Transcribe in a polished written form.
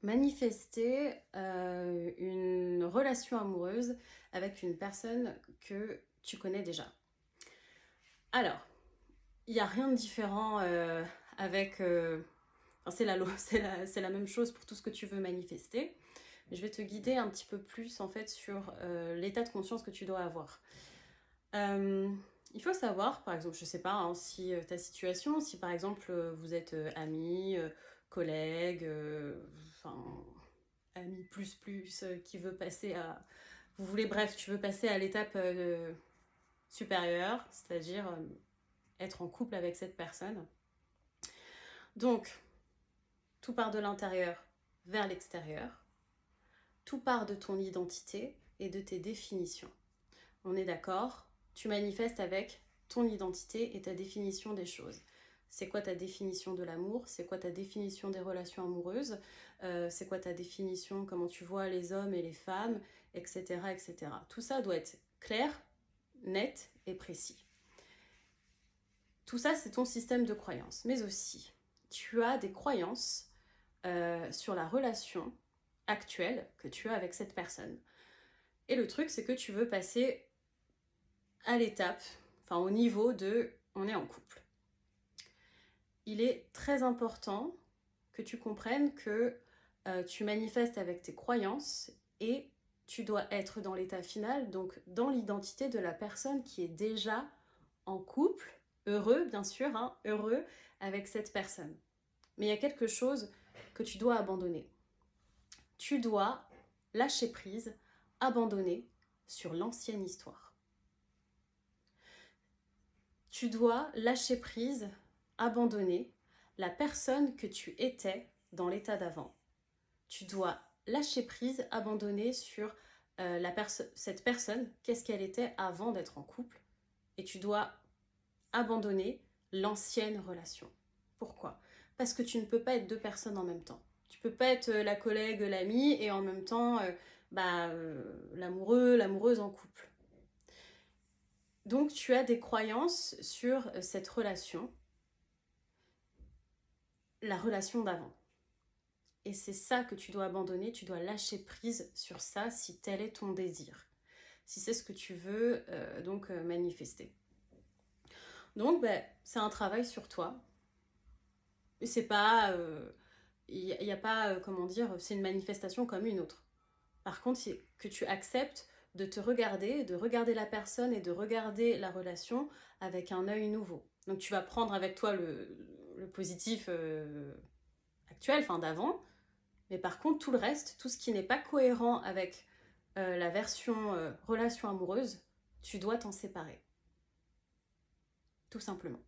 manifester une relation amoureuse avec une personne que tu connais déjà. Alors, il n'y a rien de différent avec... Enfin, c'est la même chose pour tout ce que tu veux manifester. Je vais te guider un petit peu plus en fait sur l'état de conscience que tu dois avoir. Il faut savoir, par exemple, je ne sais pas hein, si ta situation, si par exemple vous êtes amis, collègues, enfin amis qui veut passer à... Vous voulez, bref, tu veux passer à l'étape supérieure, c'est-à-dire être en couple avec cette personne. Donc, tout part de l'intérieur vers l'extérieur. Tout part de ton identité et de tes définitions. On est d'accord? Tu manifestes avec ton identité et ta définition des choses. C'est quoi ta définition de l'amour? C'est quoi ta définition des relations amoureuses? C'est quoi ta définition, comment tu vois les hommes et les femmes, etc., etc. Tout ça doit être clair, net et précis. Tout ça, c'est ton système de croyances. Mais aussi, tu as des croyances sur la relation actuelle que tu as avec cette personne. Et le truc, c'est que tu veux passer à l'étape, enfin au niveau de on est en couple. Il est très important que tu comprennes que tu manifestes avec tes croyances et tu dois être dans l'état final, donc dans l'identité de la personne qui est déjà en couple, heureux bien sûr, hein, heureux avec cette personne. Mais il y a quelque chose que tu dois abandonner. Tu dois lâcher prise, abandonner sur l'ancienne histoire. Tu dois lâcher prise, abandonner la personne que tu étais dans l'état d'avant. Tu dois lâcher prise, abandonner sur cette personne, qu'est-ce qu'elle était avant d'être en couple. Et tu dois abandonner l'ancienne relation. Pourquoi? Parce que tu ne peux pas être deux personnes en même temps. Tu peux pas être la collègue, l'amie et en même temps l'amoureux, l'amoureuse en couple. Donc tu as des croyances sur cette relation, la relation d'avant. Et c'est ça que tu dois abandonner, tu dois lâcher prise sur ça si tel est ton désir. Si c'est ce que tu veux manifester. Donc c'est un travail sur toi. C'est pas... il n'y a pas, comment dire, c'est une manifestation comme une autre. Par contre, c'est que tu acceptes de te regarder, de regarder la personne et de regarder la relation avec un œil nouveau. Donc tu vas prendre avec toi le positif actuel, enfin d'avant, mais par contre tout le reste, tout ce qui n'est pas cohérent avec la version relation amoureuse, tu dois t'en séparer. Tout simplement.